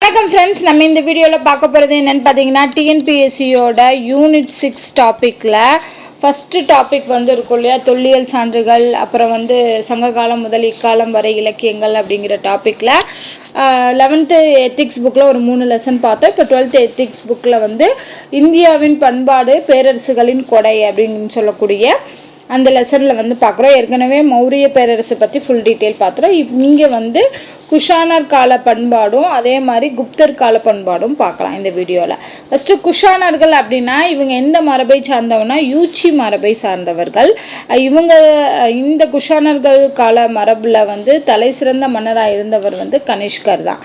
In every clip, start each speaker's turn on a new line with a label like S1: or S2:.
S1: வணக்கம் ஃப்ரெண்ட்ஸ், நம்ம இந்த வீடியோவில் பார்க்க போகிறது என்னென்னு பார்த்தீங்கன்னா டிஎன்பிஎஸ்சியோட யூனிட் 6 டாப்பிக்கில் ஃபஸ்ட்டு டாபிக் வந்து இருக்கும் இல்லையா, தொல்லியல் சான்றுகள், அப்புறம் வந்து சங்ககாலம் முதல் இக்காலம் வரை இலக்கியங்கள் அப்படிங்கிற டாப்பிக்கில் 11th எத்திக்ஸ் புக்கில் ஒரு 3 லெசன் பார்த்தோம். இப்போ 12th எத்திக்ஸ் புக்கில் வந்து இந்தியாவின் பண்பாடு பேரரசுகளின் கொடை அப்படின்னு சொல்லக்கூடிய அந்த லெசனில் வந்து பார்க்குறோம். ஏற்கனவே மௌரிய பேரரசு பற்றி ஃபுல் டீட்டெயில் பார்த்துறோம். இங்கே வந்து குஷானர் கால பண்பாடும் அதே மாதிரி குப்தர் கால பண்பாடும் பார்க்கலாம் இந்த வீடியோவில். ஃபஸ்ட்டு குஷானர்கள் அப்படின்னா இவங்க எந்த மரபை சார்ந்தவனா, யூச்சி மரபை சார்ந்தவர்கள். இவங்க இந்த குஷானர்கள் கால மரபில் வந்து தலை சிறந்த மன்னராக இருந்தவர் வந்து கனிஷ்கர் தான்.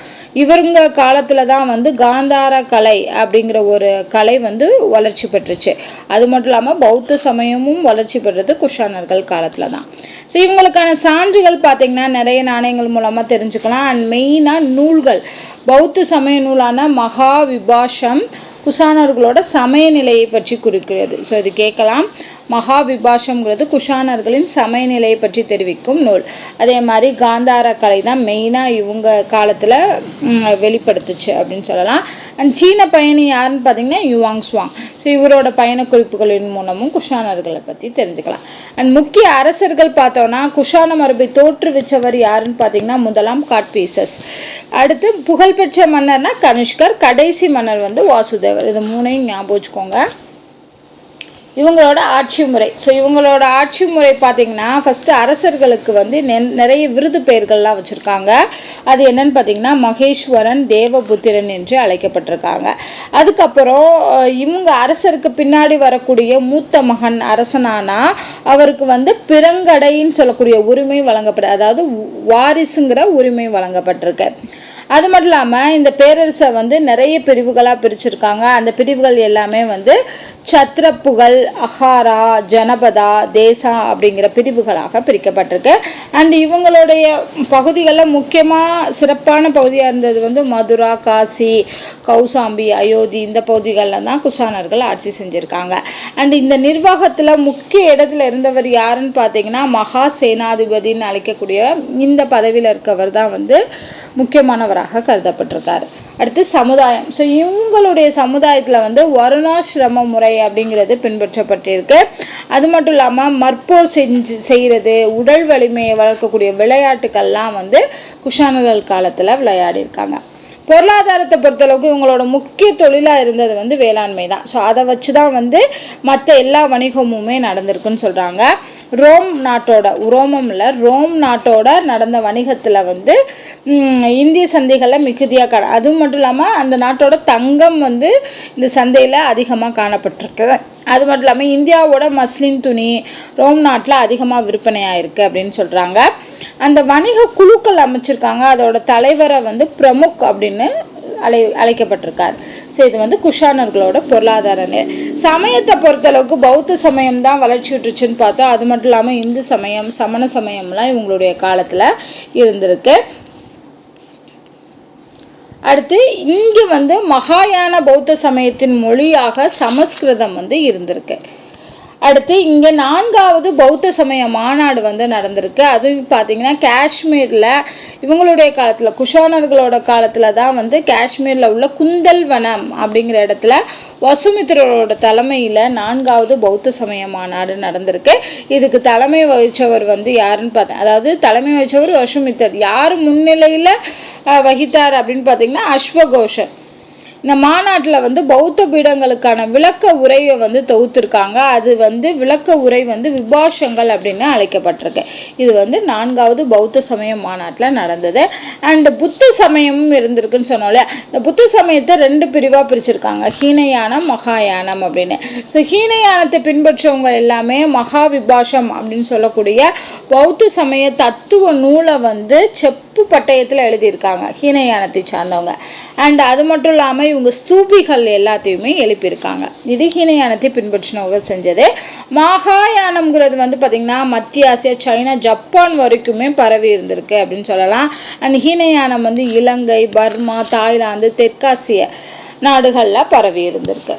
S1: இவங்க காலத்தில் தான் வந்து காந்தார கலை அப்படிங்கிற ஒரு கலை வந்து வளர்ச்சி பெற்றுச்சு. அது மட்டும் இல்லாமல் பௌத்த சமயமும் வளர்ச்சி பெற்றது குஷானர்கள் காலத்துல தான். ஸோ இவங்களுக்கான சான்றுகள் பார்த்தீங்கன்னா நிறைய நாணயங்கள் மூலமாக தெரிஞ்சுக்கலாம். அண்ட் மெயினாக நூல்கள், பௌத்த சமய நூலான மகா விபாஷம் குஷானர்களோட சமய நிலையை பற்றி குறிக்கிறது. ஸோ இது கேட்கலாம். மகா விபாஷம்ங்கிறது குஷானர்களின் சமயநிலையை பற்றி தெரிவிக்கும் நூல். அதே மாதிரி காந்தார கலை தான் மெயினாக இவங்க காலத்தில் வெளிப்படுத்துச்சு அப்படின்னு சொல்லலாம். அண்ட் சீன பயணி யாருன்னு பார்த்தீங்கன்னா யுவாங் சுவாங். ஸோ இவரோட பயண குறிப்புகளின் மூலமும் குஷானர்களை பற்றி தெரிஞ்சுக்கலாம். அண்ட் முக்கிய அரசர்கள் பார்த்தோன்னா குஷான மரபை தோற்றுவிச்சவர் யாருன்னு பார்த்தீங்கன்னா முதலாம் காட்பீசஸ். அடுத்து புகழ்பெற்ற மன்னர்னா கனிஷ்கர். கடைசி மன்னர் வந்து வாசுதேவர். இது மூணையும் ஞாபகம் வச்சுக்கோங்க. இவங்களோட ஆட்சி முறை. ஸோ இவங்களோட ஆட்சி முறை பார்த்தீங்கன்னா ஃபர்ஸ்ட் அரசர்களுக்கு வந்து நிறைய விருது பெயர்கள்லாம் வச்சுருக்காங்க. அது என்னன்னு பார்த்தீங்கன்னா மகேஸ்வரன், தேவபுத்திரன் என்று அழைக்கப்பட்டிருக்காங்க. அதுக்கப்புறம் இவங்க அரசருக்கு பின்னாடி வரக்கூடிய மூத்த மகன் அரசனானா அவருக்கு வந்து பிறங்கடைன்னு சொல்லக்கூடிய உரிமை வழங்கப்பட, அதாவது வாரிசுங்கிற உரிமை வழங்கப்பட்டிருக்கு. அது மட்டும் இல்லாமல் இந்த பேரரசை வந்து நிறைய பிரிவுகளாக பிரிச்சிருக்காங்க. அந்த பிரிவுகள் எல்லாமே வந்து சத்ரப்புகள், அகாரா, ஜனபதா, தேசா அப்படிங்கிற பிரிவுகளாக பிரிக்கப்பட்டிருக்கு. அண்ட் இவங்களுடைய பகுதிகளில் முக்கியமாக சிறப்பான பகுதியாக இருந்தது வந்து மதுரா, காசி, கௌசாம்பி, அயோத்தி, இந்த பகுதிகளில் தான் குஷானர்கள் ஆட்சி செஞ்சுருக்காங்க. அண்ட் இந்த நிர்வாகத்தில் முக்கிய இடத்துல இருந்தவர் யாருன்னு பார்த்தீங்கன்னா மகா சேனாதிபதினு அழைக்கக்கூடிய இந்த பதவியில் இருக்கவர் தான் வந்து முக்கியமானவராக கருதப்பட்டிருக்காரு. அடுத்து சமுதாயம். ஸோ இவங்களுடைய சமுதாயத்தில் வந்து வருணாசிரம முறை அப்படிங்கிறது பின்பற்றப்பட்டிருக்கு. அது மட்டும் இல்லாமல் மற்போ செய்கிறது, உடல் வலிமையை வளர்க்கக்கூடிய விளையாட்டுக்கள்லாம் வந்து குஷானர்கள் காலத்தில் விளையாடி இருக்காங்க. பொருளாதாரத்தை பொறுத்தளவுக்கு இவங்களோட முக்கிய தொழிலாக இருந்தது வந்து வேளாண்மை தான். ஸோ அதை வச்சு தான் வந்து மற்ற எல்லா வணிகமுமே நடந்திருக்குன்னு சொல்கிறாங்க. ரோம் நாட்டோட நடந்த வணிகத்தில் வந்து இந்திய சந்தைகளில் மிகுதியாக அது மட்டும் இல்லாமல் அந்த நாட்டோட தங்கம் வந்து இந்த சந்தையில் அதிகமாக காணப்பட்டிருக்கு. அது மட்டும் இல்லாமல் இந்தியாவோட மஸ்லின் துணி ரோம் நாட்டில் அதிகமாக விற்பனை ஆயிருக்கு அப்படின்னு சொல்கிறாங்க. அந்த வணிக குழுக்கள் அமைச்சிருக்காங்க. அதோட தலைவரை வந்து பிரமுக் அப்படின்னு அழைக்கப்பட்டிருக்காரு. ஸோ இது வந்து குஷானர்களோட பொருளாதார நிலை. சமயத்தை பொறுத்தளவுக்கு பௌத்த சமயம் தான் வளர்ச்சி விட்டுருச்சுன்னு பார்த்தோம். அது மட்டும் இல்லாமல் இந்து சமயம், சமண சமயம்லாம் இவங்களுடைய காலத்தில் இருந்திருக்கு. அடுத்து இங்கே வந்து மகாயான பௌத்த சமயத்தின் மொழியாக சமஸ்கிருதம் வந்து இருந்திருக்கு. அடுத்து இங்கே 4வது பௌத்த சமய மாநாடு வந்து நடந்திருக்கு. அது பார்த்தீங்கன்னா காஷ்மீரில் இவங்களுடைய காலத்தில், குஷானர்களோட காலத்தில் தான் வந்து காஷ்மீரில் உள்ள குந்தல்வனம் அப்படிங்கிற இடத்துல வசுமித்திரோட தலைமையில் 4வது பௌத்த சமய மாநாடு நடந்திருக்கு. இதுக்கு தலைமை வகித்தவர் வந்து யாருன்னு பார்த்தேன், அதாவது தலைமை வகித்தவர் வசுமித்தர். யார் முன்னிலையில் வகித்தார் அப்படின்னு பார்த்தீங்கன்னா அஸ்வகோஷன். இந்த மாநாட்டில் வந்து பௌத்த பீடங்களுக்கான விளக்க உரையை வந்து தொகுத்திருக்காங்க. அது வந்து விளக்க உரை வந்து விபாஷங்கள் அப்படின்னு அழைக்கப்பட்டிருக்கு. இது வந்து 4வது பௌத்த சமய மாநாட்டில் நடந்தது. அண்ட் புத்த சமயமும் இருந்திருக்குன்னு சொன்னோம்ல. இந்த புத்த சமயத்தை 2 பிரிவாக பிரிச்சிருக்காங்க, ஹீனயானம், மகாயானம் அப்படின்னு. ஸோ ஹீனயானத்தை பின்பற்றவங்க எல்லாமே மகா விபாஷம் அப்படின்னு சொல்லக்கூடிய பௌத்த சமய தத்துவ நூலை வந்து செப்பு பட்டயத்தில் எழுதியிருக்காங்க ஹீனயானத்தை சார்ந்தவங்க. அண்ட் அது மட்டும் இல்லாமல் இவங்க ஸ்தூபிகள் எல்லாத்தையுமே எழுப்பியிருக்காங்க. இது ஹீனயானத்தை பின்பற்றினவங்க செஞ்சது. மகாயானம்ங்கிறது வந்து பார்த்தீங்கன்னா மத்திய ஆசியா, சைனா, ஜப்பான் வரைக்குமே பரவி இருந்திருக்கு அப்படின்னு சொல்லலாம். அண்ட் ஹீனயானம் வந்து இலங்கை, பர்மா, தாய்லாந்து, தெற்காசிய நாடுகளில் பரவி இருந்திருக்கு.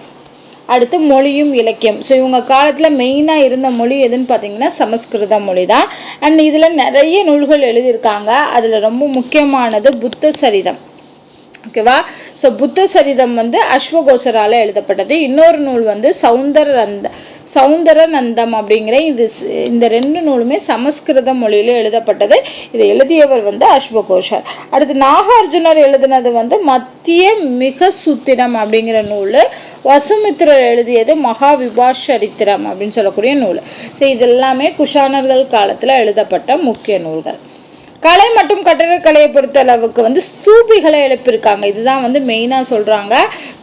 S1: அடுத்து மொழியும் இலக்கியம். ஸோ இவங்க காலத்தில் மெயினாக இருந்த மொழி எதுன்னு பார்த்தீங்கன்னா சமஸ்கிருத மொழி தான். அண்ட் இதில் நிறைய நூல்கள் எழுதியிருக்காங்க. அதில் ரொம்ப முக்கியமானது புத்த சரிதம். ஓகேவா. ஸோ புத்த சரிதம் வந்து அஸ்வகோசரால எழுதப்பட்டது. இன்னொரு நூல் வந்து சௌந்தரநந்தம் அப்படிங்கிற இந்த 2 நூலுமே சமஸ்கிருத மொழியில எழுதப்பட்டது. இதை எழுதியவர் வந்து அஸ்வகோஷர். அடுத்து நாகார்ஜுனர் எழுதினது வந்து மத்திய மிக சூத்திரம் அப்படிங்கிற நூல். வசுமித்திரர் எழுதியது மகா விபாஷரித்திரம் அப்படின்னு சொல்லக்கூடிய நூல். ஸோ இது எல்லாமே குஷானர்கள் காலத்துல எழுதப்பட்ட முக்கிய நூல்கள். கலை மற்றும் கட்டடக்கலையை பொறுத்த அளவுக்கு வந்து ஸ்தூபிகளை எழுப்பியிருக்காங்க. இதுதான் வந்து மெயினா சொல்றாங்க.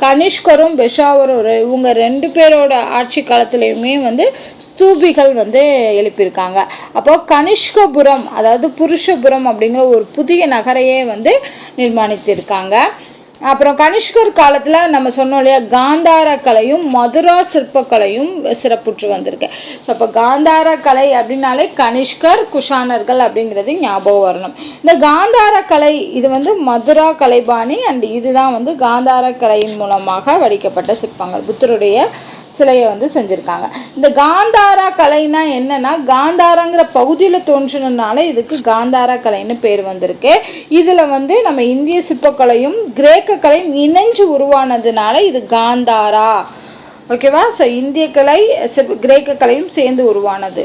S1: கனிஷ்கரும் பெஷாவரும் இவங்க 2 பேரோட ஆட்சி காலத்திலயுமே வந்து ஸ்தூபிகள் வந்து எழுப்பியிருக்காங்க. அப்போ கனிஷ்கபுரம் அதாவது புருஷபுரம் அப்படிங்கிற ஒரு புதிய நகரையே வந்து நிர்மாணித்திருக்காங்க. அப்புறம் கனிஷ்கர் காலத்துல நம்ம சொன்னோம் இல்லையா, காந்தார கலையும் மதுரா சிற்பக்கலையும் சிறப்புற்று வந்திருக்கு. ஸோ அப்போ காந்தார கலை அப்படின்னாலே கனிஷ்கர் குஷானர்கள் அப்படிங்கிறது ஞாபகம் வரணும். இந்த காந்தார கலை இது வந்து மதுரா கலைபாணி அண்ட் இதுதான் வந்து காந்தார கலையின் மூலமாக வடிக்கப்பட்ட சிற்பங்கள். புத்தருடைய சிலையை வந்து செஞ்சிருக்காங்க. இந்த காந்தாரா கலைனா என்னன்னா, காந்தாரங்கிற பகுதியில தோன்றினால இதுக்கு காந்தாரா கலைன்னு பேர் வந்திருக்கு. இதுல வந்து நம்ம இந்திய சிற்பக்கலையும் கிரேக்க கலையும் இணைஞ்சு உருவானதுனால இது காந்தாரா. ஓகேவா. ஸோ இந்திய கலை கிரேக்க கலையும் சேர்ந்து உருவானது.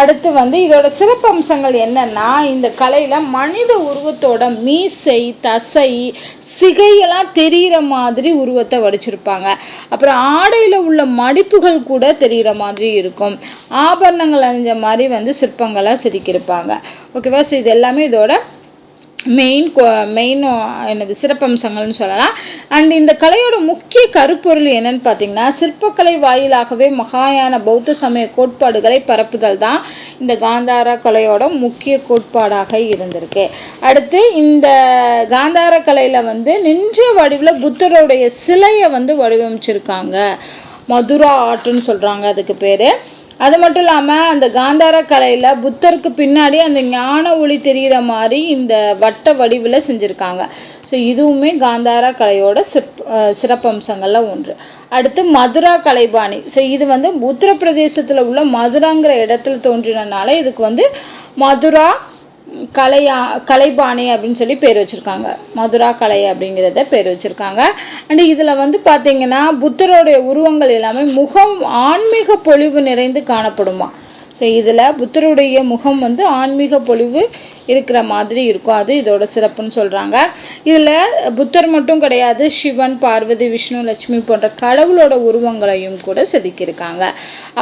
S1: அடுத்து வந்து இதோட சிறப்பம்சங்கள் என்னன்னா, இந்த கலையில மனித உருவத்தோட மீசை தசை சிகையெல்லாம் தெரிகிற மாதிரி உருவத்தை வடிச்சிருப்பாங்க. அப்புறம் ஆடையில உள்ள மடிப்புகள் கூட தெரிகிற மாதிரி இருக்கும். ஆபரணங்கள் அணிஞ்ச மாதிரி வந்து சிற்பங்களை செதுக்கியிருப்பாங்க. ஓகேவா. ஸோ இது எல்லாமே இதோட மெயின் என்னது சிறப்பம்சங்கள்னு சொல்லலாம். அண்ட் இந்த கலையோட முக்கிய கருப்பொருள் என்னன்னு பார்த்தீங்கன்னா, சிற்பக்கலை வாயிலாகவே மகாயான பௌத்த சமய கோட்பாடுகளை பரப்புதல் தான் இந்த காந்தார கலையோட முக்கிய கோட்பாடாக இருந்திருக்கு. அடுத்து இந்த காந்தார கலையில வந்து நின்ற வடிவில் புத்தருடைய சிலையை வந்து வடிவமைச்சிருக்காங்க. மதுரா ஆர்ட்னு சொல்றாங்க அதுக்கு பேரு. அது மட்டும் இல்லாம அந்த காந்தார கலையில புத்தருக்கு பின்னாடி அந்த ஞான ஒளி தெரிகிற மாதிரி இந்த வட்ட வடிவுல செஞ்சிருக்காங்க. ஸோ இதுவுமே காந்தார கலையோட சிறப்பம்சங்கள்ல ஒன்று. அடுத்து மதுரா கலைபாணி. ஸோ இது வந்து உத்தரப்பிரதேசத்துல உள்ள மதுராங்கிற இடத்துல தோன்றினால இதுக்கு வந்து மதுரா கலைபாணி அப்படின்னு சொல்லி பேர் வச்சிருக்காங்க. மதுரா கலை அப்படிங்கிறத பேர் வச்சிருக்காங்க. அண்ட் இதுல வந்து பாத்தீங்கன்னா புத்தருடைய உருவங்கள் எல்லாமே முகம் ஆன்மீக பொலிவு நிறைந்து காணப்படுமா. ஸோ இதுல புத்தருடைய முகம் வந்து ஆன்மீக பொலிவு இருக்கிற மாதிரி இருக்கும். அது இதோட சிறப்புன்னு சொல்றாங்க. இதுல புத்தர் மட்டும் கிடையாது, சிவன் பார்வதி விஷ்ணு லட்சுமி போன்ற கடவுளோட உருவங்களையும் கூட செதுக்கியிருக்காங்க.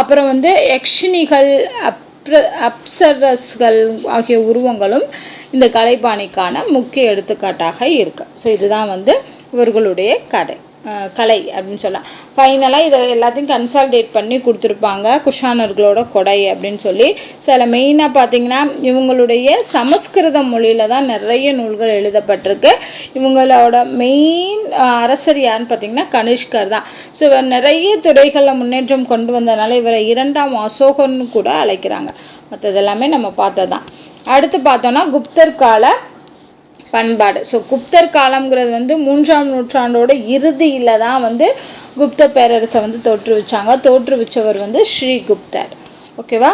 S1: அப்புறம் வந்து யக்ஷினிகள் அப்சரஸ்கள் ஆகிய உருவங்களும் இந்த கலைபாணிக்கான முக்கிய எடுத்துக்காட்டாக இருக்கு. ஸோ இதுதான் வந்து இவர்களுடைய கலை அப்படின்னு சொல்லலாம். ஃபைனலாக இதை எல்லாத்தையும் கன்சால்டேட் பண்ணி கொடுத்துருப்பாங்க, குஷானர்களோட கொடை அப்படின்னு சொல்லி. சில மெயினாக பார்த்தீங்கன்னா இவங்களுடைய சமஸ்கிருத மொழியில தான் நிறைய நூல்கள் எழுதப்பட்டிருக்கு. இவங்களோட மெயின் அரசர் யாருன்னு பார்த்தீங்கன்னா கனிஷ்கர் தான். ஸோ இவர் நிறைய துறைகளில் முன்னேற்றம் கொண்டு வந்ததுனால இவரை 2ஆம் அசோகர்னு கூட அழைக்கிறாங்க. மற்றதெல்லாமே நம்ம பார்த்ததான். அடுத்து பார்த்தோம்னா குப்தர் கால பண்பாடு. ஸோ குப்தர் காலம்ங்கிறது வந்து 3ஆம் நூற்றாண்டோட இறுதியில தான் வந்து குப்த பேரரசை வந்து தோற்றுவிச்சவர் வந்து ஸ்ரீகுப்தர். ஓகேவா.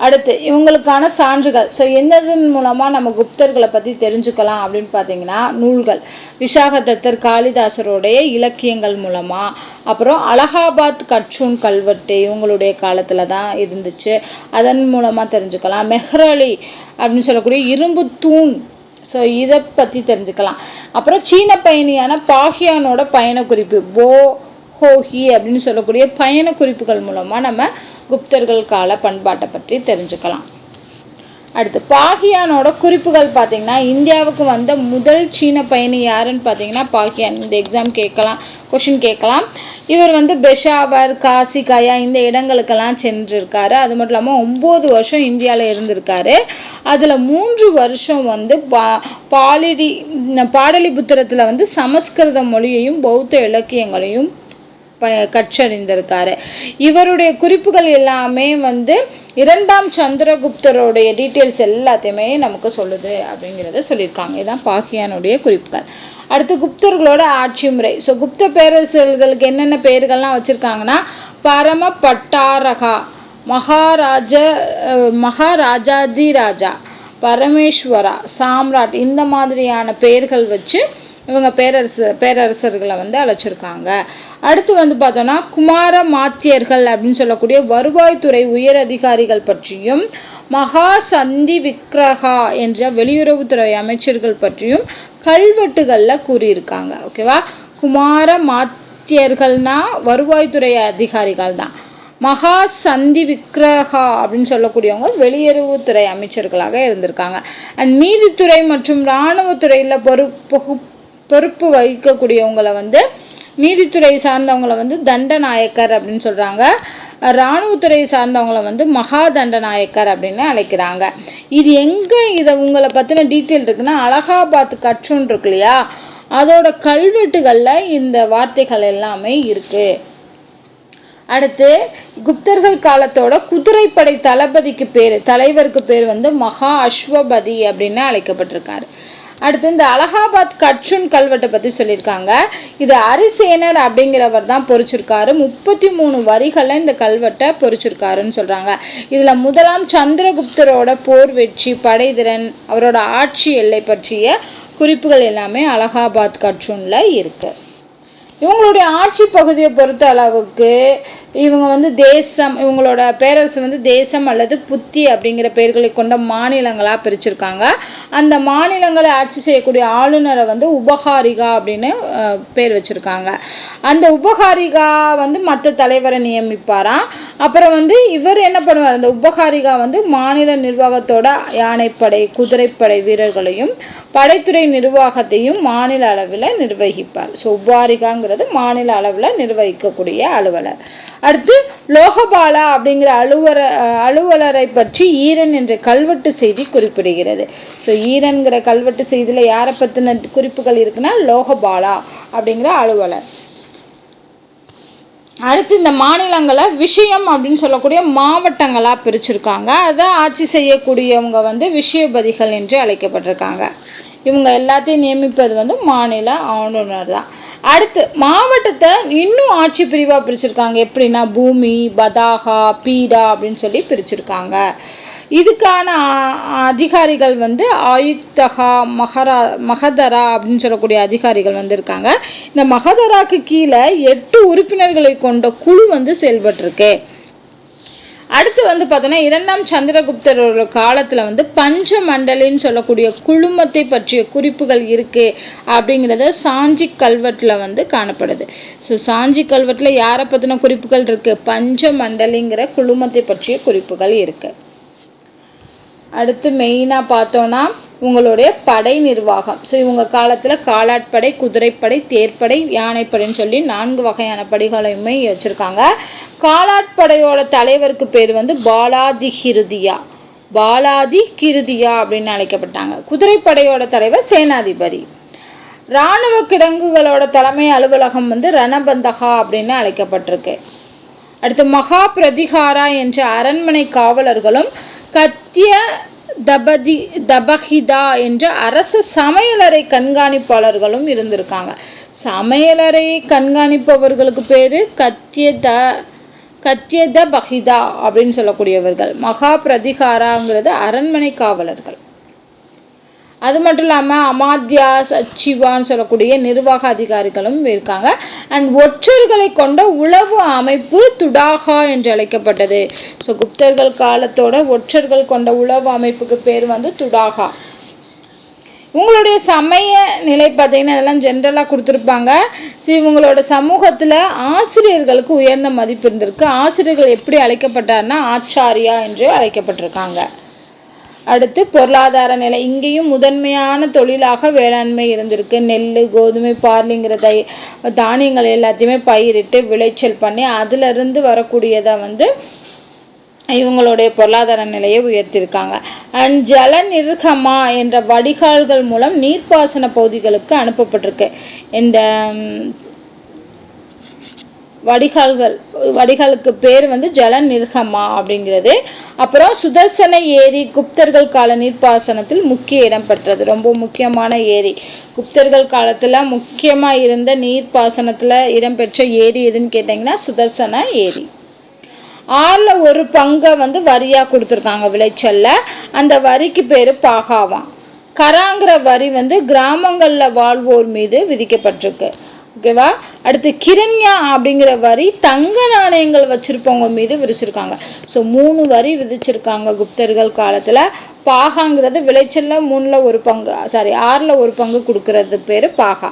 S1: அடுத்து இவங்களுக்கான சான்றுகள். ஸோ எந்ததன் மூலமா நம்ம குப்தர்களை பத்தி தெரிஞ்சுக்கலாம் அப்படின்னு பார்த்தீங்கன்னா, நூல்கள் விசாகதத்தர் காளிதாசருடைய இலக்கியங்கள் மூலமா, அப்புறம் அலகாபாத் கற்றூன் கல்வெட்டு இவங்களுடைய காலத்துல தான் இருந்துச்சு, அதன் மூலமா தெரிஞ்சுக்கலாம். மெஹ்ரலி அப்படின்னு சொல்லக்கூடிய இரும்பு தூண், ஸோ இதை பற்றி தெரிஞ்சுக்கலாம். அப்புறம் சீன பயணியான பாகியானோட பயண குறிப்பு ஹோஹி அப்படின்னு சொல்லக்கூடிய பயண குறிப்புகள் மூலமா நம்ம குப்தர்கள் கால பண்பாட்டை பற்றி தெரிஞ்சுக்கலாம். அடுத்து பாகியானோட குறிப்புகள் பார்த்தீங்கன்னா, இந்தியாவுக்கு வந்த முதல் சீன பயணி யாருன்னு பார்த்தீங்கன்னா பாகியான். இந்த எக்ஸாம் கொஸ்டின் கேட்கலாம். இவர் வந்து பெஷாவர் காசி கயா இந்த இடங்களுக்கெல்லாம் சென்றிருக்காரு. அது மட்டும் இல்லாமல் 9 வருஷம் இந்தியாவில் இருந்திருக்காரு. அதில் 3 வருஷம் வந்து பாடலிபுத்திரத்தில் வந்து சமஸ்கிருத மொழியையும் பௌத்த இலக்கியங்களையும் கற்றறிந்திருக்காரு. இவருடைய குறிப்புகள் எல்லாமே வந்து 2ஆம் சந்திரகுப்தருடைய டீட்டெயில்ஸ் எல்லாத்தையுமே நமக்கு சொல்லுது அப்படிங்கிறத சொல்லியிருக்காங்க. இதுதான் பாகியானுடைய குறிப்புகள். அடுத்து குப்தர்களோட ஆட்சி முறை. ஸோ குப்த பேரரசர்களுக்கு என்னென்ன பெயர்கள்லாம் வச்சிருக்காங்கன்னா, பரம பட்டாரகா, மகாராஜாதி ராஜா, பரமேஸ்வரா, சாம்ராட் இந்த மாதிரியான பெயர்கள் வச்சு இவங்க பேரரசர்களை வந்து அழைச்சிருக்காங்க. அடுத்து வந்து பார்த்தோம்னா குமார மாத்தியர்கள் அப்படின்னு சொல்லக்கூடிய வருவாய்த்துறை உயர் அதிகாரிகள் பற்றியும் மகா சந்தி விக்ரஹா என்ற வெளியுறவுத்துறை அமைச்சர்கள் பற்றியும் கல்வெட்டுகள்ல கூறியிருக்காங்க. ஓகேவா? குமார மாத்தியர்கள்னா வருவாய்த்துறை அதிகாரிகள் தான். மகா சந்தி விக்ரஹா அப்படின்னு சொல்லக்கூடியவங்க வெளியுறவுத்துறை அமைச்சர்களாக இருந்திருக்காங்க. அண்ட் நீதித்துறை மற்றும் இராணுவத்துறையில பொறுப்பு வகிக்கக்கூடியவங்களை வந்து நீதித்துறை சார்ந்தவங்களை வந்து தண்டநாயக்கர் அப்படின்னு சொல்றாங்க. இராணுவத்துறை சார்ந்தவங்களை வந்து மகா தண்டநாயக்கர் அப்படின்னு அழைக்கிறாங்க. இது எங்க இதை உங்களை பத்தின டீட்டெயில் இருக்குன்னா அலகாபாத் கற்றூன் இருக்கு இல்லையா, அதோட கல்வெட்டுகள்ல இந்த வார்த்தைகள் எல்லாமே இருக்கு. அடுத்து குப்தர்கள் காலத்தோட குதிரைப்படை தலைவருக்கு பேர் வந்து மகா அஸ்வபதி அப்படின்னு அழைக்கப்பட்டிருக்காரு. அடுத்து இந்த அலகாபாத் கற்றூன் கல்வெட்டை பத்தி சொல்லியிருக்காங்க. இது அரிசேனர் அப்படிங்கிறவர் தான் பொறிச்சிருக்காரு. 33 வரிகள்ல இந்த கல்வெட்டை பொறிச்சிருக்காருன்னு சொல்றாங்க. இதுல முதலாம் சந்திரகுப்தரோட போர் வெற்றி, படைதிறன், அவரோட ஆட்சி எல்லை பற்றிய குறிப்புகள் எல்லாமே அலகாபாத் கற்றூன்ல இருக்கு. இவங்களுடைய ஆட்சி பகுதியை பொறுத்த அளவுக்கு இவங்க வந்து இவங்களோட பேரரசு வந்து தேசம் அல்லது புத்தி அப்படிங்கிற பெயர்களை கொண்ட மாநிலங்களா பிரிச்சிருக்காங்க. அந்த மாநிலங்களை ஆட்சி செய்யக்கூடிய ஆளுநரை வந்து உபகாரிகா அப்படின்னு பேர் வச்சிருக்காங்க. அந்த உபகாரிகா வந்து மற்ற தலைவரை நியமிப்பாராம். அப்புறம் வந்து இவர் என்ன பண்ணுவார், அந்த உபகாரிகா வந்து மாநில நிர்வாகத்தோட யானைப்படை, குதிரைப்படை வீரர்களையும் படைத்துறை நிர்வாகத்தையும் மாநில அளவில் நிர்வகிப்பார். ஸோ உபாரிகாங்கிறது மாநில அளவில் நிர்வகிக்கக்கூடிய அலுவலர். அடுத்து லோகபாலா அப்படிங்கிற அலுவலரை பற்றி ஈரன் என்ற கல்வெட்டு செய்தி குறிப்பிடுகிறது. ஸோ ஈரன்கிற கல்வெட்டு செய்தியில யாரை பத்தின குறிப்புகள் இருக்குன்னா லோகபாலா அப்படிங்கிற அலுவலர். அடுத்து இந்த மாநிலங்களை விஷயம் அப்படின்னு சொல்லக்கூடிய மாவட்டங்களா பிரிச்சிருக்காங்க. அதை ஆட்சி செய்யக்கூடியவங்க வந்து விஷயபதிகள் என்று அழைக்கப்பட்டிருக்காங்க. இவங்க எல்லாத்தையும் நியமிப்பது வந்து மாநில ஆளுநர் தான். அடுத்து மாவட்டத்தை இன்னும் ஆட்சி பிரிவா பிரிச்சிருக்காங்க. எப்படின்னா பூமி, பதாகா, பீடா அப்படின்னு சொல்லி பிரிச்சிருக்காங்க. இதுக்கான அதிகாரிகள் வந்து ஆயுக்தகா, மகதரா அப்படின்னு சொல்லக்கூடிய அதிகாரிகள் வந்து இருக்காங்க. இந்த மகதராக்கு கீழே 8 உறுப்பினர்களை கொண்ட குழு வந்து செயல்பட்டிருக்கு. அடுத்து வந்து பார்த்தோன்னா இரண்டாம் சந்திரகுப்தரோட காலத்துல வந்து பஞ்ச மண்டலின்னு சொல்லக்கூடிய குழுமத்தை பற்றிய குறிப்புகள் இருக்கு அப்படிங்கிறத சாஞ்சி கல்வெட்டுல வந்து காணப்படுது. ஸோ சாஞ்சி கல்வெட்டுல யாரை பத்தின குறிப்புகள் இருக்கு, பஞ்ச மண்டலிங்கிற குழுமத்தை பற்றிய குறிப்புகள் இருக்கு. அடுத்து மெயினா பார்த்தோம்னா உங்களுடைய படை நிர்வாகம். ஸோ இவங்க காலத்துல காலாட்படை, குதிரைப்படை, தேர்ப்படை, யானைப்படைன்னு சொல்லி 4 வகையான படைகளையுமே வச்சிருக்காங்க. காலாட்படையோட தலைவருக்கு பேர் வந்து பாலாதி கிருதியா அப்படின்னு அழைக்கப்பட்டாங்க. குதிரைப்படையோட தலைவர் சேனாதிபதி. இராணுவ கிடங்குகளோட தலைமை அலுவலகம் வந்து ரணபந்தகா அப்படின்னு அழைக்கப்பட்டிருக்கு. அடுத்து மகா பிரதிகாரா என்ற அரண்மனை காவலர்களும் கத்திய தபஹிதா என்ற அரச சமையலறை கண்காணிப்பாளர்களும் இருந்திருக்காங்க. சமையலறை கண்காணிப்பவர்களுக்கு பேரு கத்தியத பஹிதா அப்படின்னு சொல்லக்கூடியவர்கள். மகா பிரதிகாராங்கிறது அரண்மனை காவலர்கள். அது மட்டும் இல்லாம அமாத்யா, சச்சிவான்னு சொல்லக்கூடிய நிர்வாக அதிகாரிகளும் இருக்காங்க. அண்ட் ஒற்றர்களை கொண்ட உளவு அமைப்பு துடாகா என்று அழைக்கப்பட்டது. ஸோ குப்தர்கள் காலத்தோட ஒற்றர்கள் கொண்ட உளவு அமைப்புக்கு பேர் வந்து துடாகா. உங்களுடைய சமய நிலை பார்த்தீங்கன்னா இதெல்லாம் ஜென்ரலா கொடுத்துருப்பாங்க. இவங்களோட சமூகத்துல ஆசிரியர்களுக்கு உயர்ந்த மதிப்பு இருந்திருக்கு. ஆசிரியர்கள் எப்படி அழைக்கப்பட்டார்னா ஆச்சாரியா என்று அழைக்கப்பட்டிருக்காங்க. அடுத்து பொருளாதார நிலை. இங்கேயும் முதன்மையான தொழிலாக வேளாண்மை இருந்திருக்கு. நெல், கோதுமை, பார்லிங்கிற தானியங்கள் எல்லாத்தையுமே பயிரிட்டு விளைச்சல் பண்ணி அதுல இருந்து வரக்கூடியதை வந்து இவங்களுடைய பொருளாதார நிலையை உயர்த்தியிருக்காங்க. அண்ட் ஜல நிர்கமா என்ற வடிகால்கள் மூலம் நீர்ப்பாசன பகுதிகளுக்கு அனுப்பப்பட்டிருக்கு. இந்த வடிகாலுக்கு பேர் வந்து ஜல நிர்கமா அப்படிங்கிறது. அப்புறம் சுதர்சன ஏரி குப்தர்கள் கால நீர்ப்பாசனத்தில் முக்கிய இடம் பெற்றது. ரொம்ப முக்கியமான ஏரி. குப்தர்கள் காலத்துல முக்கியமா இருந்த நீர்ப்பாசனத்துல இடம்பெற்ற ஏரி எதுன்னு கேட்டீங்கன்னா சுதர்சன ஏரி. 6ல் 1 பங்கை வந்து வரியா கொடுத்துருக்காங்க விளைச்சல்ல. அந்த வரிக்கு பேரு பாகாவாம். கராங்கிற வரி வந்து கிராமங்கள்ல வாழ்வோர் மீது விதிக்கப்பட்டிருக்கு. ஓகேவா. அடுத்து கிரண்யா அப்படிங்கிற வரி தங்க நாணயங்கள் வச்சிருப்பவங்க மீது விதிச்சிருக்காங்க. ஸோ 3 வரி விதிச்சிருக்காங்க குப்தர்கள் காலத்துல. பாகாங்கிறது விளைச்சல்ல 3ல் 1 பங்கு, 6ல் 1 பங்கு கொடுக்கறது பேரு பாகா.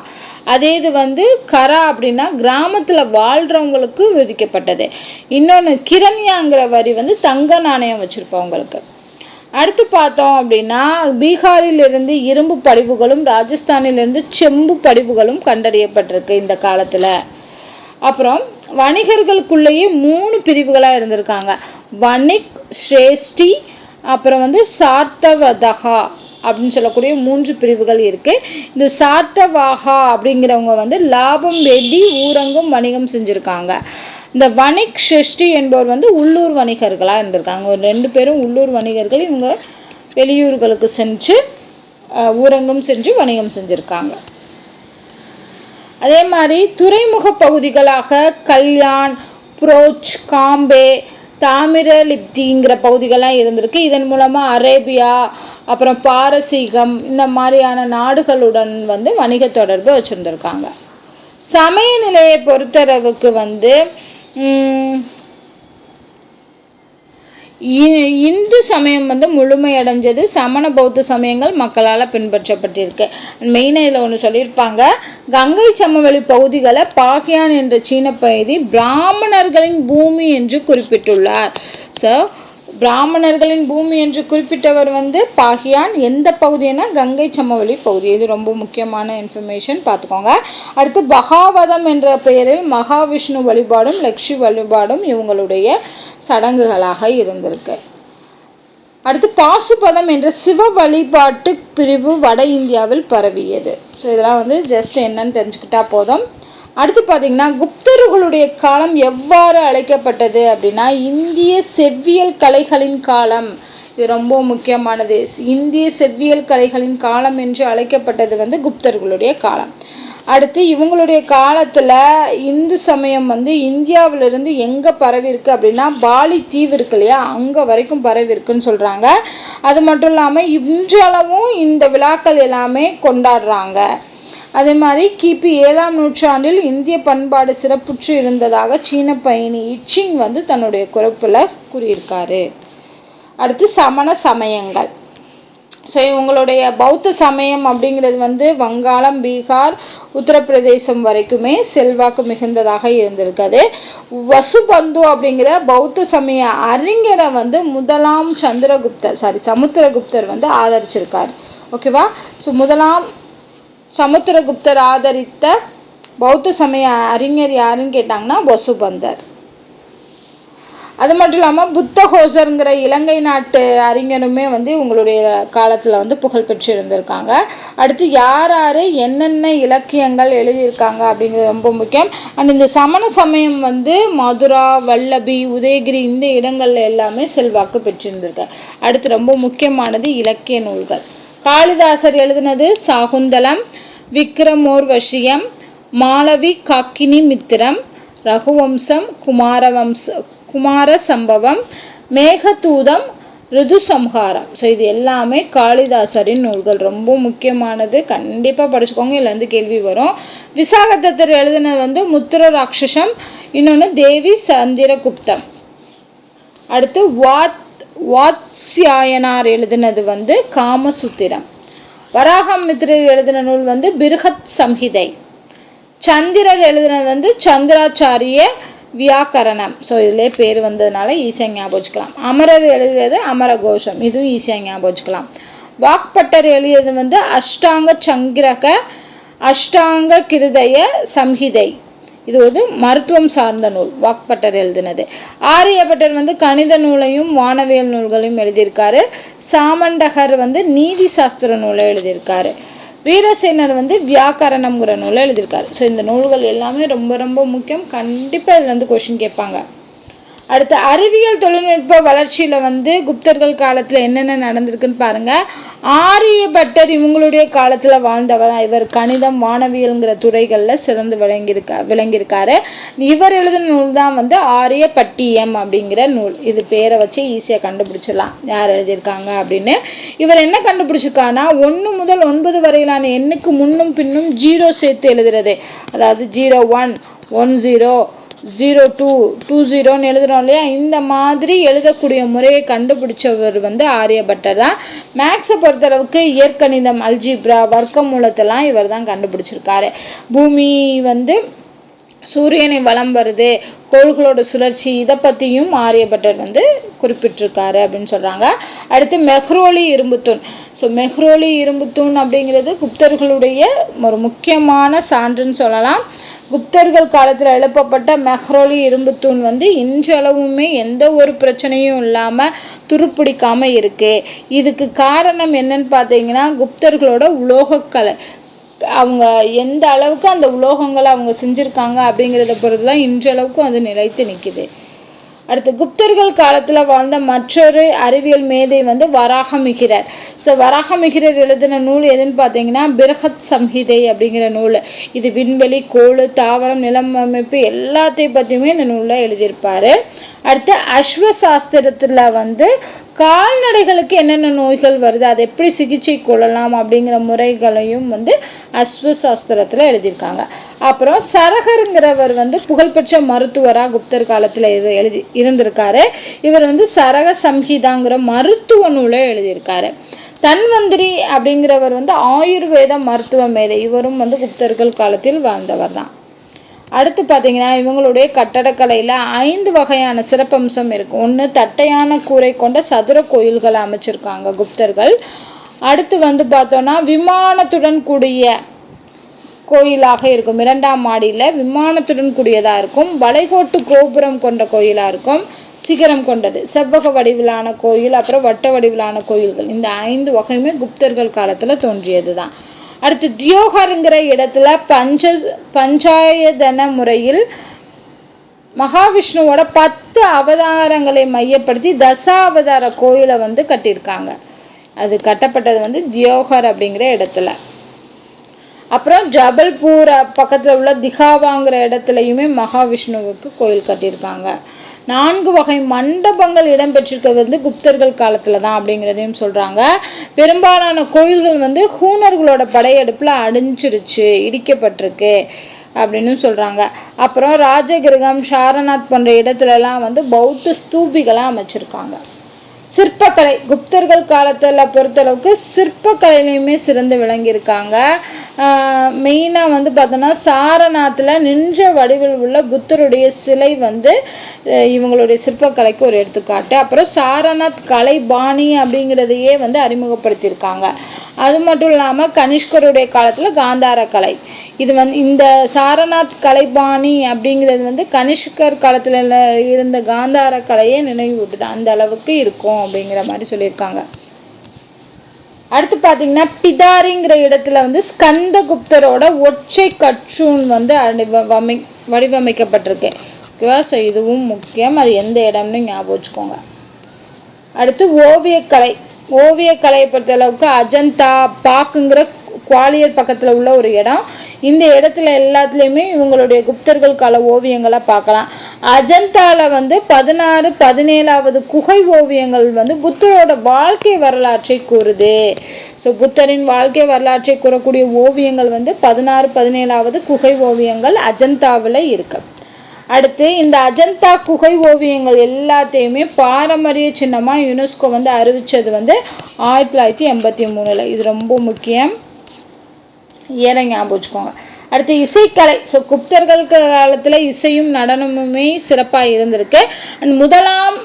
S1: அதே இது வந்து கரா அப்படின்னா கிராமத்துல வாழ்றவங்களுக்கு விதிக்கப்பட்டது. இன்னொன்னு கிரண்யாங்கிற வரி வந்து தங்க நாணயம் வச்சிருப்பவங்களுக்கு. அடுத்து பார்த்தோம் அப்படின்னா பீகாரிலிருந்து இரும்பு படிவுகளும் ராஜஸ்தானிலிருந்து செம்பு படிவுகளும் கண்டறியப்பட்டிருக்கு இந்த காலத்துல. அப்புறம் வணிகர்களுக்குள்ளேயே 3 பிரிவுகளா இருந்திருக்காங்க. வணிக், ஸ்ரேஷ்டி, அப்புறம் வந்து சார்த்தவதகா அப்படின்னு சொல்லக்கூடிய 3 பிரிவுகள் இருக்கு. இந்த சார்த்தவாகா அப்படிங்கிறவங்க வந்து லாபம் வேண்டி ஊரங்கும் வணிகம் செஞ்சிருக்காங்க. இந்த வணிக் ஷஷ்டி என்பவர் வந்து உள்ளூர் வணிகர்களா இருந்திருக்காங்க. ஒரு 2 பேரும் உள்ளூர் வணிகர்கள். இவங்க வெளியூர்களுக்கு சென்று ஊரங்கம் செஞ்சு வணிகம் செஞ்சிருக்காங்க. அதே மாதிரி துறைமுக பகுதிகளாக கல்யாண், புரோச், காம்பே, தாமிரலிப்திங்கிற பகுதிகள்லாம் இருந்திருக்கு. இதன் மூலமா அரேபியா, அப்புறம் பாரசீகம் இந்த மாதிரியான நாடுகளுடன் வந்து வணிக தொடர்பு வச்சிருந்திருக்காங்க. சமய நிலையை பொறுத்தளவுக்கு வந்து இந்து சமயம் வந்து முழுமையடைஞ்சது. சமண பௌத்த சமயங்கள் மக்களால் பின்பற்றப்பட்டிருக்கு. மெயினாக இதில் ஒன்று சொல்லியிருப்பாங்க, கங்கை சமவெளி பகுதிகளை பாகியான் என்ற சீன பகுதி பிராமணர்களின் பூமி என்று குறிப்பிட்டுள்ளார். ஸோ பிராமணர்களின் பூமி என்று குறிப்பிட்டவர் வந்து பாகியான். எந்த பகுதினா கங்கை சமவெளி பகுதி. இது ரொம்ப முக்கியமான இன்ஃபர்மேஷன், பார்த்துக்கோங்க. அடுத்து பகாவதம் என்ற பெயரில் மகாவிஷ்ணு வழிபாடும் லக்ஷ்மி வழிபாடும் இவங்களுடைய சடங்குகளாக இருந்திருக்கு. அடுத்து பாசுபதம் என்ற சிவ வழிபாட்டு பிரிவு வட இந்தியாவில் பரவியது. ஸோ இதெல்லாம் வந்து ஜஸ்ட் என்னன்னு தெரிஞ்சுக்கிட்டா போதும். அடுத்து பார்த்தீங்கன்னா குப்தர்களுடைய காலம் எவ்வாறு அழைக்கப்பட்டது அப்படின்னா இந்திய செவ்வியல் கலைகளின் காலம். இது ரொம்ப முக்கியமானது. இந்திய செவ்வியல் கலைகளின் காலம் என்று அழைக்கப்பட்டது வந்து குப்தர்களுடைய காலம். அடுத்து இவங்களுடைய காலத்துல இந்து சமயம் வந்து இந்தியாவிலிருந்து எங்க பரவி இருக்கு அப்படின்னா பாலி தீவு இருக்கு இல்லையா, அங்க வரைக்கும் பரவி இருக்குன்னு சொல்றாங்க. அது மட்டும் இல்லாம இன்றளவும் இந்த விழாக்கள் எல்லாமே கொண்டாடுறாங்க. அதே மாதிரி கிபி 7ஆம் நூற்றாண்டில் இந்திய பண்பாடு சிறப்புற்று இருந்ததாக சீன பயணி இச்சிங் வந்து தன்னுடைய குறிப்புல கூறியிருக்காரு. அடுத்து சமண சமயங்கள். ஸோ இவங்களுடைய பௌத்த சமயம் அப்படிங்கிறது வந்து வங்காளம், பீகார், உத்தரப்பிரதேசம் வரைக்குமே செல்வாக்கு மிகுந்ததாக இருந்திருக்காது. வசுபந்து அப்படிங்கிற பௌத்த சமய அறிஞரை வந்து முதலாம் சமுத்திரகுப்தர் வந்து ஆதரிச்சிருக்காரு. ஓகேவா. ஸோ முதலாம் சமுத்திரகுப்தர் ஆதரித்த பௌத்த சமய அறிஞர் யாருன்னு கேட்டாங்கன்னா வசுபந்தர். அது மட்டும் இல்லாமல் புத்தகோசருங்கிற இலங்கை நாட்டு அறிஞருமே வந்து உங்களுடைய காலத்தில் வந்து புகழ் பெற்று இருந்திருக்காங்க. அடுத்து யார் யார் என்னென்ன இலக்கியங்கள் எழுதியிருக்காங்க அப்படிங்கிறது ரொம்ப முக்கியம். அண்ட் இந்த சமண சமயம் வந்து மதுரா, வல்லபி, உதயகிரி இந்த இடங்கள்ல எல்லாமே செல்வாக்கு பெற்றிருந்திருக்கு. அடுத்து ரொம்ப முக்கியமானது இலக்கிய நூல்கள். காளிதாசர் எழுதினது சாகுந்தலம், விக்ரமோர்வசியம், மாளவி காக்கினி மித்திரம், ரகுவம்சம், குமார சம்பவம், மேகதூதம், ரிதுசம்ஹாரம். ஸோ இது எல்லாமே காளிதாசரின் நூல்கள். ரொம்ப முக்கியமானது, கண்டிப்பாக படிச்சுக்கோங்க. இதுல இருந்து கேள்வி வரும். விசாகதத்தர் எழுதினது வந்து முத்திர ராட்சசம், இன்னொன்று தேவி சந்திரகுப்தம். அடுத்து வாத்ஸ்யாயனார் எழுதினது வந்து காமசூத்திரம். வராகமித்திரர் எழுதின நூல் வந்து பிருகத் சம்ஹிதை. சந்திரர் எழுதினது வந்து சந்திராச்சாரிய வியாக்கரணம். ஸோ இதுலேயே பேர் வந்ததுனால ஈஸியாக ஞாபகம் வச்சுக்கலாம். அமரர் எழுதியது அமரகோஷம், இதுவும் ஈஸியாக ஞாபகம் வச்சுக்கலாம். வாக்பட்டர் எழுதியது வந்து அஷ்டாங்க கிருதய சம்ஹிதை. இது ஒரு மருத்துவம் சார்ந்த நூல், வாக்பட்டர் எழுதினது. ஆரியபட்டர் வந்து கணித நூலையும் வானவியல் நூல்களையும் எழுதியிருக்காரு. சாமண்டகர் வந்து நீதி சாஸ்திர நூலை எழுதியிருக்காரு. வீரசேனர் வந்து வியாக்கரணம்ங்கிற நூலை எழுதியிருக்காரு. ஸோ இந்த நூல்கள் எல்லாமே ரொம்ப ரொம்ப முக்கியம். கண்டிப்பாக இதுல இருந்து கொஸ்டின் கேட்பாங்க. அடுத்து அறிவியல் தொழில்நுட்ப வளர்ச்சியில வந்து குப்தர்கள் காலத்துல என்னென்ன நடந்திருக்குன்னு பாருங்க. ஆரியபட்டர் இவங்களுடைய காலத்துல வாழ்ந்தவர். இவர் கணிதம் வானவியல்ங்கிற துறைகள்ல சிறந்து விளங்கியிருக்காரு. இவர் எழுதின நூல் தான் வந்து ஆரியபட்டியம் அப்படிங்கிற நூல். இது பேரை வச்சு ஈஸியா கண்டுபிடிச்சிடலாம் யார் எழுதியிருக்காங்க அப்படின்னு. இவர் என்ன கண்டுபிடிச்சிருக்காருன்னா 1 முதல் 9 வரையிலான எண்ணுக்கு முன்னும் பின்னும் 0 சேர்த்து எழுதுறது. அதாவது 01 10 02 20 எழுதுறோம் இல்லையா, இந்த மாதிரி எழுதக்கூடிய முறையை கண்டுபிடிச்சவர் வந்து ஆரியபட்டர் தான். மேக்ஸை பொறுத்தளவுக்கு இயற்கணிதம் அல்ஜிப்ரா வர்க்க மூலத்தெல்லாம் இவர் தான் கண்டுபிடிச்சிருக்காரு. பூமி வந்து சூரியனை வலம் வருது, கோள்களோட சுழற்சி, இதை பத்தியும் ஆரியபட்டர் வந்து குறிப்பிட்டிருக்காரு அப்படின்னு சொல்றாங்க. அடுத்து மெஹ்ரோலி இரும்புத்தூண். ஸோ மெஹ்ரோலி இரும்புத்தூண் அப்படிங்கிறது குப்தர்களுடைய ஒரு முக்கியமான சான்றுன்னு சொல்லலாம். குப்தர்கள் காலத்துல எழுப்பப்பட்ட மெஹ்ரோலி இரும்புத்தூண் வந்து இன்றளவுமே எந்த ஒரு பிரச்சனையும் இல்லாம துருப்பிடிக்காம இருக்கு. இதுக்கு காரணம் என்னன்னு பாத்தீங்கன்னா குப்தர்களோட உலோகக்கலை. அவங்க எந்த அளவுக்கு அந்த உலோகங்களை அவங்க செஞ்சிருக்காங்க அப்படிங்கிறத பொறுத்துதான் இன்றளவுக்கும் அது நிலைத்து நிக்குது. அடுத்து குப்தர்கள் காலத்துல வாழ்ந்த மற்றொரு அறிவியல் மேதை வந்து வராகமிகிரர். ஸோ வராகமிகிரர் எழுதின நூல் எதுன்னு பார்த்தீங்கன்னா பிருஹத் சம்ஹிதை அப்படிங்கிற நூல். இது விண்வெளி, கோள், தாவரம், நிலம் அமைப்பு எல்லாத்தையும் பற்றியுமே இந்த நூலில் எழுதியிருப்பாரு. அடுத்து அஸ்வசாஸ்திரத்துல வந்து கால்நடைகளுக்கு என்னென்ன நோய்கள் வருது, அதை எப்படி சிகிச்சை கொள்ளலாம் அப்படிங்கிற முறைகளையும் வந்து அஸ்வசாஸ்திரத்துல எழுதியிருக்காங்க. அப்புறம் சரகருங்கிறவர் வந்து புகழ்பெற்ற மருத்துவரா குப்தர் காலத்துல இருந்திருக்காரு. இவர் வந்து சரக சம்ஹிதாங்கிற மருத்துவ நூலை எழுதியிருக்காரு. தன்வந்திரி அப்படிங்கிறவர் வந்து ஆயுர்வேத மருத்துவ மேதை. இவரும் வந்து குப்தர்கள் காலத்தில் வாழ்ந்தவர் தான். அடுத்து பார்த்தீங்கன்னா இவங்களுடைய கட்டடக்கலையில 5 வகையான சிறப்பம்சம் இருக்கு. 1 தட்டையான கூரை கொண்ட சதுர கோயில்களை அமைச்சிருக்காங்க குப்தர்கள். அடுத்து வந்து பார்த்தோம்னா விமானத்துடன் கூடிய கோயிலாக இருக்கும். 2ஆம் மாடியில விமானத்துடன் கூடியதா இருக்கும். வளைகோட்டு கோபுரம் கொண்ட கோயிலா இருக்கும். சிகரம் கொண்டது. செவ்வக வடிவிலான கோயில், அப்புறம் வட்ட வடிவிலான கோயில்கள். இந்த 5 வகையுமே குப்தர்கள் காலத்துல தோன்றியதுதான். அடுத்து தியோகருங்கிற இடத்துல பஞ்சாயதன முறையில் மகாவிஷ்ணுவோட 10 அவதாரங்களை மையப்படுத்தி தசாவதார கோயிலை வந்து கட்டியிருக்காங்க. அது கட்டப்பட்டது வந்து தியோகர் அப்படிங்கிற இடத்துல. அப்புறம் ஜபல்பூர் பக்கத்துல உள்ள திகாவாங்கிற இடத்துலயுமே மகாவிஷ்ணுவுக்கு கோயில் கட்டியிருக்காங்க. 4 வகை மண்டபங்கள் இடம்பெற்றிருக்கிறது வந்து குப்தர்கள் காலத்துல தான் அப்படிங்கிறதையும் சொல்றாங்க. பெரும்பாலான கோயில்கள் வந்து ஹூனர்களோட படையெடுப்புல அழிஞ்சிருச்சு, இடிக்கப்பட்டிருக்கு அப்படின்னு சொல்றாங்க. அப்புறம் ராஜகிரகம், சாரநாத் போன்ற இடத்துல எல்லாம் வந்து பௌத்த ஸ்தூபிகளா அமைச்சிருக்காங்க. சிற்பக்கலை குப்தர்கள் காலத்துல பொறுத்தளவுக்கு சிற்பக்கலையிலுமே சிறந்து விளங்கியிருக்காங்க. மெயினா வந்து பார்த்தோம்னா சாரநாத்துல நின்ற வடிவில் உள்ள புத்தருடைய சிலை வந்து இவங்களுடைய சிற்பக்கலைக்கு ஒரு எடுத்துக்காட்டு. அப்புறம் சாரநாத் கலைபாணி அப்படிங்கிறதையே வந்து அறிமுகப்படுத்தியிருக்காங்க. அது மட்டும் இல்லாம கனிஷ்கருடைய காலத்துல காந்தார கலை. இது வந்து இந்த சாரநாத் கலைபாணி அப்படிங்கிறது வந்து கனிஷ்கர் காலத்துல இருந்த காந்தார கலையை நினைவூட்டுது. அந்த அளவுக்கு இருக்கும் அப்படிங்கிற மாதிரி சொல்லியிருக்காங்க. அடுத்து பாத்தீங்கன்னா பிதாரிங்கிற இடத்துல வந்து ஸ்கந்தகுப்தரோட ஒற்றை கற்றூன் வந்து வடிவமைக்கப்பட்டிருக்கு. ஓகேவா? ஸோ இதுவும் முக்கியம். அது எந்த இடம்னு ஞாபகம் வச்சுக்கோங்க. அடுத்து ஓவியக்கலை. ஓவியக்கலையை பொறுத்த அளவுக்கு அஜந்தா பாக்குங்கிற குவாலியர் பக்கத்துல உள்ள ஒரு இடம். இந்த இடத்துல எல்லாத்துலயுமே இவங்களுடைய குப்தர்கள் கால ஓவியங்களை பார்க்கலாம். அஜந்தால வந்து 16, 17வது குகை ஓவியங்கள் வந்து புத்தரோட வாழ்க்கை வரலாற்றை கூறுது. ஸோ புத்தரின் வாழ்க்கை வரலாற்றை கூறக்கூடிய ஓவியங்கள் வந்து 16, 17வது குகை ஓவியங்கள் அஜந்தாவில் இருக்கு. அடுத்து இந்த அஜந்தா குகை ஓவியங்கள் எல்லாத்தையுமே பாரம்பரிய சின்னமா யுனெஸ்கோ வந்து அறிவிச்சது வந்து 1983. இது ரொம்ப முக்கியம், ஏற ஞாபகம் வச்சுக்கோங்க. அடுத்து இசைக்கலை. ஸோ குப்தர்கள் காலத்துல இசையும் நடனமுமே சிறப்பா இருந்திருக்கு. முதலாம்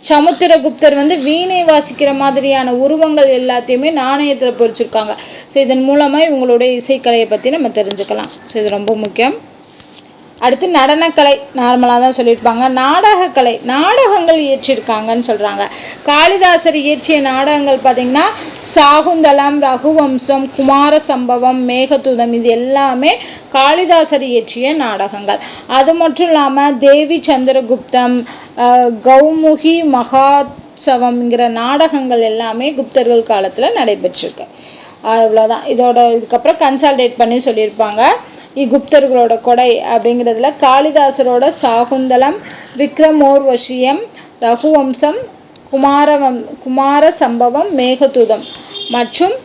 S1: சமுத்திரகுப்தர் வந்து வீணை வாசிக்கிற மாதிரியான உருவங்கள் எல்லாத்தையுமே நாணயத்துல பொறிச்சிருக்காங்க. ஸோ இதன் மூலமா இவங்களுடைய இசைக்கலையை பத்தி நம்ம தெரிஞ்சுக்கலாம். ஸோ இது ரொம்ப முக்கியம். அடுத்து நடனக்கலை நார்மலாக தான் சொல்லியிருப்பாங்க. நாடகக்கலை நாடகங்கள் இயற்றியிருக்காங்கன்னு சொல்கிறாங்க. காளிதாசர் இயற்றிய நாடகங்கள் பார்த்திங்கன்னா சாகுந்தலம், ரகுவம்சம், குமார சம்பவம், மேகதூதம் இது எல்லாமே காளிதாசர் இயற்றிய நாடகங்கள். அது மட்டும் இல்லாமல் தேவி சந்திரகுப்தம், கௌமுகி மகாத்சவம்ங்கிற நாடகங்கள் எல்லாமே குப்தர்கள் காலத்தில் நடைபெற்றிருக்கு. இவ்வளோதான். இதுக்கப்புறம் கன்சால்டேட் பண்ணி சொல்லியிருப்பாங்க. குப்தர்களோட கொடை அப்படிங்கிறதுல காளிதாசரோட சாகுந்தலம், விக்ரமோர்வசியம், ரகுவம்சம், குமார சம்பவம், மேகதூதம் மற்றும்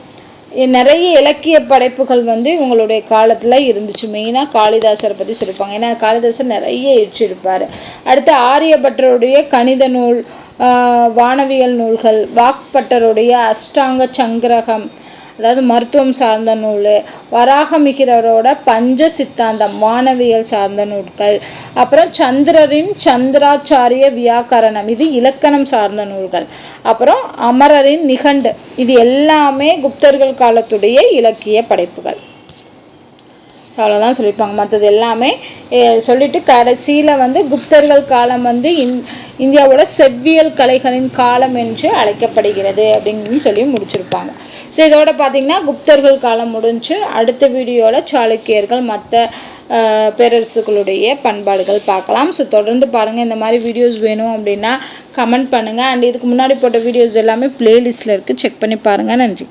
S1: நிறைய இலக்கிய படைப்புகள் இவங்களுடைய காலத்தில் இருந்துச்சு. மெயினாக காளிதாசரை பற்றி சொல்லியிருப்பாங்க. ஏன்னா காளிதாசர் நிறைய ஏற்றிருப்பார். அடுத்து ஆரியபட்டருடைய கணித நூல், வானவியல் நூல்கள், வாக்பட்டருடைய அஷ்டாங்க சங்கிரகம் அதாவது மருத்துவம் சார்ந்த நூல், வராகமிகிரரோட பஞ்ச சித்தாந்தம் வானவியல் சார்ந்த நூல்கள், அப்புறம் சந்திரரின் சந்திராச்சாரிய வியாக்கரணம் இது இலக்கணம் சார்ந்த நூல்கள், அப்புறம் அமரரின் நிகண்டு இது எல்லாமே குப்தர்கள் காலத்துடைய இலக்கிய படைப்புகள். அவ்வளோதான் சொல்லியிருப்பாங்க. மற்றது எல்லாமே சொல்லிட்டு கடைசியில் குப்தர்கள் காலம் இந்தியாவோட செவ்வியல் கலைகளின் காலம் என்று அழைக்கப்படுகிறது அப்படின்னு சொல்லி முடிச்சிருப்பாங்க. ஸோ இதோட பார்த்தீங்கன்னா குப்தர்கள் காலம் முடிஞ்சு. அடுத்த வீடியோவில் சாளுக்கியர்கள் மற்ற பேரரசுகளுடைய பண்பாடுகள் பார்க்கலாம். ஸோ தொடர்ந்து பாருங்கள். இந்த மாதிரி வீடியோஸ் வேணும் அப்படின்னா கமெண்ட் பண்ணுங்கள். அண்ட் இதுக்கு முன்னாடி போட்ட வீடியோஸ் எல்லாமே பிளேலிஸ்ட்டில் இருக்குது, செக் பண்ணி பாருங்கள். நன்றி.